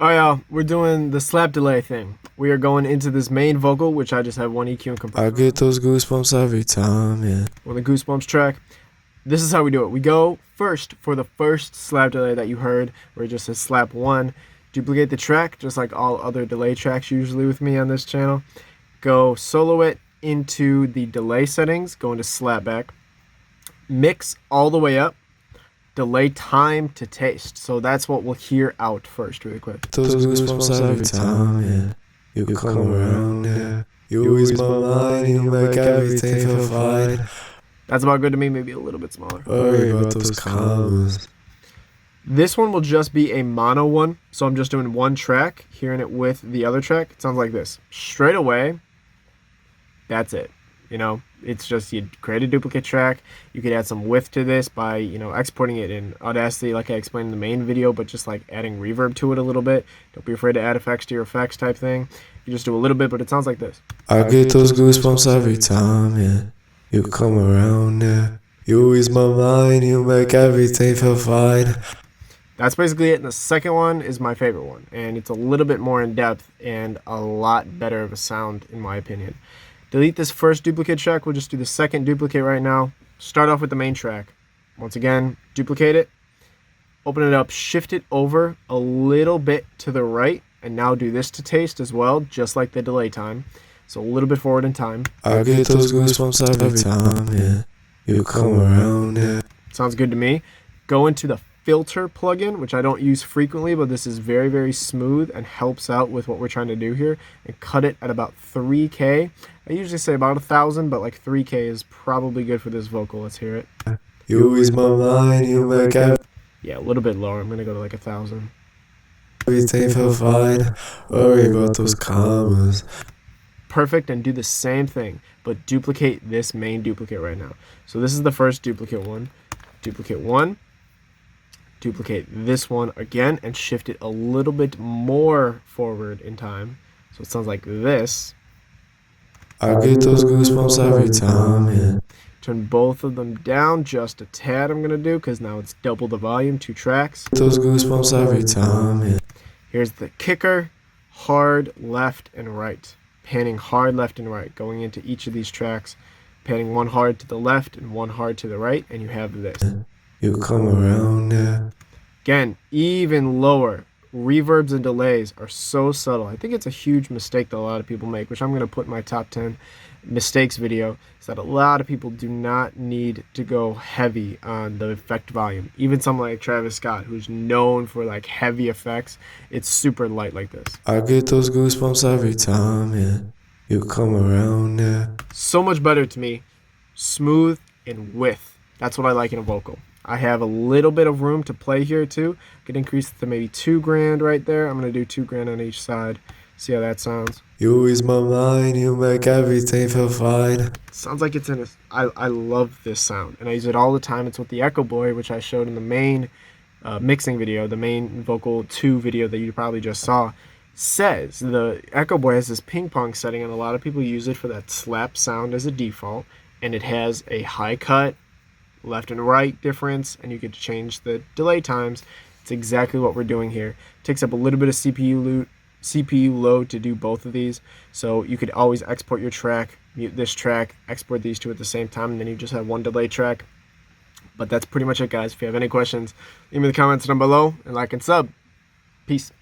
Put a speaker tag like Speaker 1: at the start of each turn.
Speaker 1: Oh yeah, we're doing the slap delay thing. We are going into this main vocal, which I just have one EQ and compressor.
Speaker 2: I get those goosebumps every time, yeah.
Speaker 1: On the Goosebumps track. This is how we do it. We go first for the first slap delay that you heard, where it just says slap 1. Duplicate the track, just like all other delay tracks usually with me on this channel. Go solo it into the delay settings, go into slapback. Mix all the way up. Delay time to taste. So that's what we'll hear out first really quick.
Speaker 2: Those goosebumps every time, yeah. You come around, yeah. You ease my mind, you make everything feel fine.
Speaker 1: That's about good to me, maybe a little bit smaller.
Speaker 2: Worry about those commas.
Speaker 1: This one will just be a mono one. So I'm just doing one track, hearing it with the other track. It sounds like this. Straight away, that's it. You know, it's just you create a duplicate track. You could add some width to this by, exporting it in Audacity like I explained in the main video, but just like adding reverb to it a little bit. Don't be afraid to add effects to your effects type thing. You just do a little bit, but it sounds like this.
Speaker 2: I get those goosebumps every time, yeah. You come around, yeah. You ease my mind, you make everything feel fine.
Speaker 1: That's basically it. And the second one is my favorite one. And it's a little bit more in depth and a lot better of a sound in my opinion. Delete this first duplicate track. We'll just do the second duplicate right now. Start off with the main track. Once again, duplicate it. Open it up, shift it over a little bit to the right. And now do this to taste as well, just like the delay time. So a little bit forward in time.
Speaker 2: I get those goosebumps every time, yeah. You come around, yeah.
Speaker 1: Sounds good to me. Go into the filter plugin, which I don't use frequently, but this is very, very smooth and helps out with what we're trying to do here. And cut it at about 3K. I usually say about 1,000, but like 3K is probably good for this vocal. Let's hear it.
Speaker 2: You ease my mind, you make
Speaker 1: Yeah, a little bit lower. I'm gonna go to like 1,000.
Speaker 2: everything feel fine. Worry about those commas.
Speaker 1: Perfect, and do the same thing, but duplicate this main duplicate right now. So this is the first duplicate one. Duplicate one. Duplicate this one again and shift it a little bit more forward in time. So it sounds like this.
Speaker 2: I get those goosebumps every time, yeah.
Speaker 1: Turn both of them down just a tad. I'm gonna do because now it's double the volume, 2 tracks.
Speaker 2: Those goosebumps every time, yeah.
Speaker 1: Here's the kicker: hard left and right. Panning hard left and right, going into each of these tracks, panning one hard to the left and one hard to the right, and you have this.
Speaker 2: You come around, yeah.
Speaker 1: Again, even lower. Reverbs and delays are so subtle. I think it's a huge mistake that a lot of people make, which I'm going to put in my top 10 mistakes video, is that a lot of people do not need to go heavy on the effect volume. Even someone like Travis Scott, who's known for like heavy effects, it's super light like this.
Speaker 2: I get those goosebumps every time, yeah. You come around, yeah.
Speaker 1: So much better to me. Smooth and width. That's what I like in a vocal. I have a little bit of room to play here too. Could increase it to maybe 2 grand right there. I'm gonna do 2 grand on each side. See how that sounds.
Speaker 2: You ease my mind, you make everything feel fine.
Speaker 1: Sounds like it's in a. I love this sound, and I use it all the time. It's with the Echo Boy, which I showed in the main mixing video, the main vocal 2 video that you probably just saw. Says the Echo Boy has this ping pong setting, and a lot of people use it for that slap sound as a default, and it has a high cut, left and right difference, and you could change the delay times. It's exactly what we're doing here. It takes up a little bit of CPU load to do both of these, so you could always export your track, mute this track, export these two at the same time, and then you just have one delay track. But that's pretty much it, guys. If you have any questions, leave me in the comments down below, and like and sub. Peace.